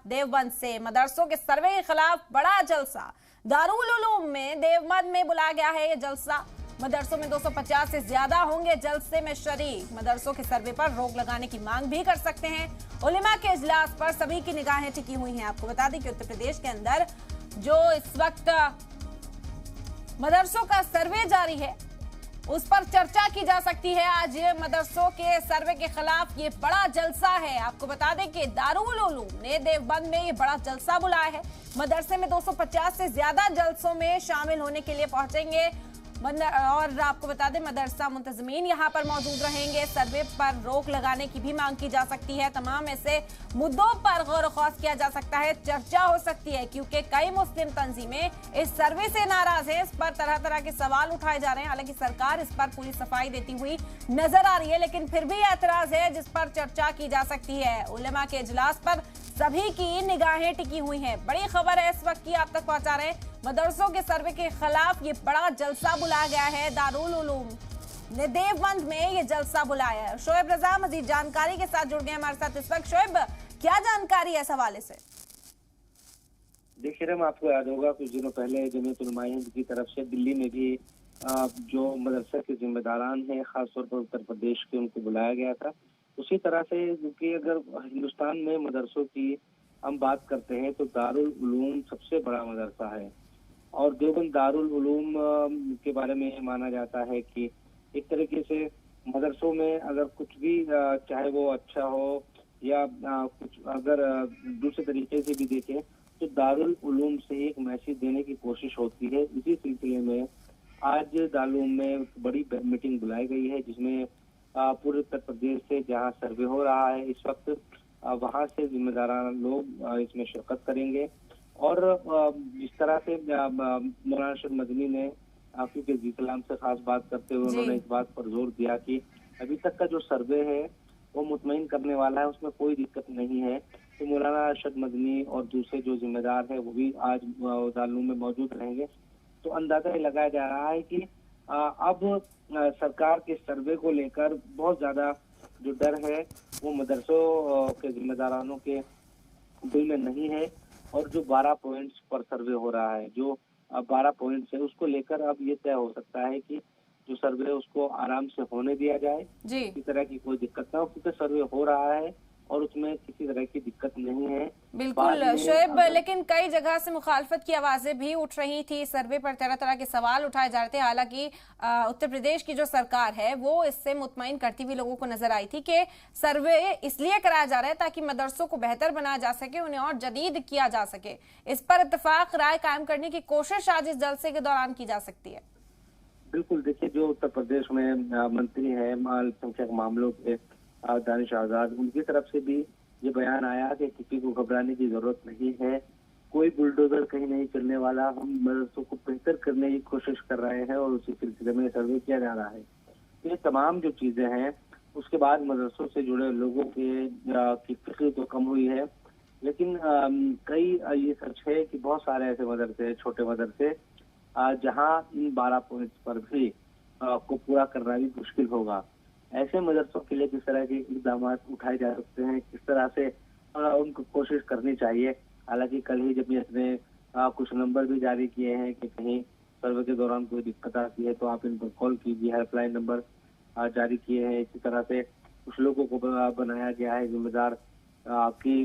देवबंद से मदरसों के सर्वे के खिलाफ बड़ा जलसा। दारुल उलूम में देवबंद में बुलाया गया है ये जलसा। मदरसों में 250 से ज्यादा होंगे जलसे में शरीक। मदरसों के सर्वे पर रोक लगाने की मांग भी कर सकते हैं। उलेमा के इजलास पर सभी की निगाहें टिकी हुई हैं। आपको बता दें कि उत्तर प्रदेश के अंदर जो इस वक्त मदरसों का सर्वे जारी है उस पर चर्चा की जा सकती है। आज ये मदरसों के सर्वे के खिलाफ ये बड़ा जलसा है। आपको बता दें कि दारुल उलूम ने देवबंद में ये बड़ा जलसा बुलाया है। मदरसे में 250 से ज्यादा जलसों में शामिल होने के लिए पहुंचेंगे और आपको बता दें मदरसा मुंतजमीन यहाँ पर मौजूद रहेंगे। सर्वे पर रोक लगाने की भी मांग की जा सकती है। तमाम ऐसे मुद्दों पर गौर खौस किया जा सकता है, चर्चा हो सकती है, क्योंकि कई मुस्लिम तंजीमें इस सर्वे से नाराज है। इस पर तरह तरह के सवाल उठाए जा रहे हैं। हालांकि सरकार इस पर पूरी सफाई देती हुई नजर आ रही है, लेकिन फिर भी एतराज है जिस पर चर्चा की जा सकती है। उलेमा के इजलास पर सभी की निगाहें टिकी हुई हैं। बड़ी खबर है इस वक्त की आप तक पहुंचा रहे हैं। मदरसों के सर्वे के खिलाफ ये बड़ा जलसा बुलाया गया है। दारुल उलूम ने देवबंद में ये जलसा बुलाया है। शोएब रजा मजीद जानकारी के साथ जुड़ गए हमारे साथ इस वक्त। शोएब, क्या जानकारी है इस हवाले से? देखिए, आपको याद होगा कुछ दिनों पहले जमीयत उलमा हिंद की तरफ से दिल्ली में भी जो मदरसा के जिम्मेदारान हैं, खासतौर पर उत्तर प्रदेश के, उनको बुलाया गया था। उसी तरह से क्योंकि अगर हिंदुस्तान में मदरसों की हम बात करते हैं तो दारुल उलूम सबसे बड़ा मदरसा है। और देवबंद दारुल उलूम के बारे में ये माना जाता है कि एक तरीके से मदरसों में अगर कुछ भी चाहे वो अच्छा हो या कुछ अगर दूसरे तरीके से भी देखें तो दारुल उलूम से एक मैसेज देने की कोशिश होती है। इसी सिलसिले में आज दारुल उलूम में बड़ी मीटिंग बुलाई गई है, जिसमें पूरे उत्तर प्रदेश से जहां सर्वे हो रहा है इस वक्त वहां से जिम्मेदारान लोग इसमें शिरकत करेंगे। और जिस तरह से मौलाना अरशद मदनी ने क्योंकि जी कलाम से खास बात करते हुए उन्होंने इस बात पर जोर दिया कि अभी तक का जो सर्वे है वो मुतमईन करने वाला है, उसमें कोई दिक्कत नहीं है। तो मौलाना अरशद मदनी और दूसरे जो जिम्मेदार है वो भी आज दारुल उलूम में मौजूद रहेंगे। तो अंदाजा ये लगाया जा रहा है कि अब सरकार के सर्वे को लेकर बहुत ज्यादा जो डर है वो मदरसों के जिम्मेदारानों के दिल में नहीं है। और जो 12 पॉइंट्स पर सर्वे हो रहा है, जो 12 पॉइंट्स है, उसको लेकर अब ये तय हो सकता है कि जो सर्वे है उसको आराम से होने दिया जाए, किसी तरह की कोई दिक्कत ना हो, क्योंकि सर्वे हो रहा है और उसमें किसी तरह की दिक्कत नहीं है। बिल्कुल शोएब, लेकिन कई जगह से मुखालफत की आवाजें भी उठ रही थी। सर्वे पर तरह तरह के सवाल उठाए जा रहे थे। हालांकि उत्तर प्रदेश की जो सरकार है वो इससे मुतमईन करती हुई लोगों को नजर आई थी कि सर्वे इसलिए कराया जा रहा है ताकि मदरसों को बेहतर बनाया जा सके, उन्हें और जदीद किया जा सके। इस पर इत्तेफाक राय कायम करने की कोशिश आज इस जलसे के दौरान की जा सकती है। बिल्कुल, देखिए, जो उत्तर प्रदेश में मंत्री है अल्पसंख्यक मामलों के दानिश आजाद, उनकी तरफ से भी ये बयान आया कि किसी को घबराने की जरूरत नहीं है, कोई बुलडोजर कहीं नहीं चलने वाला, हम मदरसों को बेहतर करने की कोशिश कर रहे हैं और उसी सिलसिले में सर्वे किया जा रहा है। ये तमाम जो चीजें हैं उसके बाद मदरसों से जुड़े लोगों की फिक्र तो कम हुई है, लेकिन कई ये सच है कि बहुत सारे ऐसे मदरसे, छोटे मदरसे, जहाँ इन 12 पॉइंट्स पर भी को पूरा करना भी मुश्किल होगा। ऐसे मदरसों के लिए किस तरह के इकदाम उठाए जा सकते हैं, किस तरह से उनको कोशिश करनी चाहिए। हालांकि कल ही जमीयत ने कुछ नंबर भी जारी किए हैं कि कहीं सर्वे के दौरान कोई दिक्कत आती है तो आप इन पर कॉल कीजिए, हेल्पलाइन नंबर जारी किए हैं। इसी तरह से कुछ लोगों को बनाया गया है जिम्मेदार कि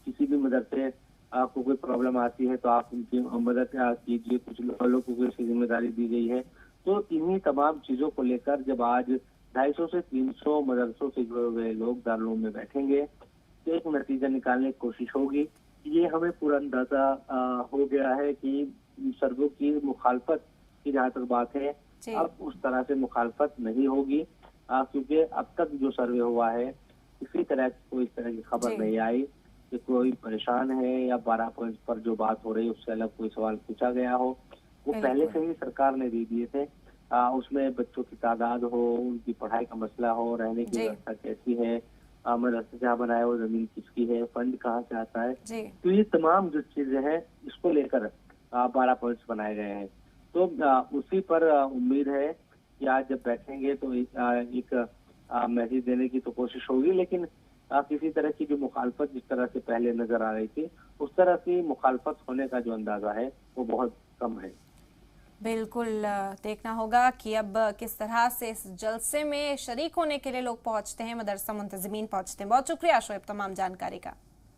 किसी भी मदरसे को कोई प्रॉब्लम आती है तो आप उनकी मदद कीजिए। कुछ लोगों को इसकी जिम्मेदारी दी गई है। तो इन्हीं तमाम चीजों को लेकर जब आज 250 से 300 मदरसों से जुड़े हुए लोग दारुल उलूम में बैठेंगे तो एक नतीजा निकालने की कोशिश होगी। ये हमें पूरा अंदाजा हो गया है कि सर्वे की मुखालफत की जहाँ तक बात है अब उस तरह से मुखालफत नहीं होगी, क्योंकि अब तक जो सर्वे हुआ है किसी तरह की कोई इस तरह की खबर नहीं आई कि कोई परेशान है या 12 पॉइंट पर जो बात हो रही है उससे अलग कोई सवाल पूछा गया हो। वो पहले से ही सरकार ने दे दिए थे। उसमें बच्चों की तादाद हो, उनकी पढ़ाई का मसला हो, रहने की व्यवस्था कैसी है, मदरसा जहाँ बनाया वो जमीन किसकी है, फंड कहाँ से आता है, तो ये तमाम जो चीजें हैं इसको लेकर 12 पॉइंट्स बनाए गए हैं। तो उसी पर उम्मीद है कि आज जब बैठेंगे तो एक मैसेज देने की तो कोशिश होगी, लेकिन किसी तरह की जो मुखालफत जिस तरह से पहले नजर आ रही थी, उस तरह की मुखालफत होने का जो अंदाजा है वो बहुत कम है। बिल्कुल देखना होगा कि अब किस तरह से इस जलसे में शरीक होने के लिए लोग पहुंचते हैं, मदरसा मुंतजिमीन पहुंचते हैं। बहुत शुक्रिया शोएब तमाम जानकारी का।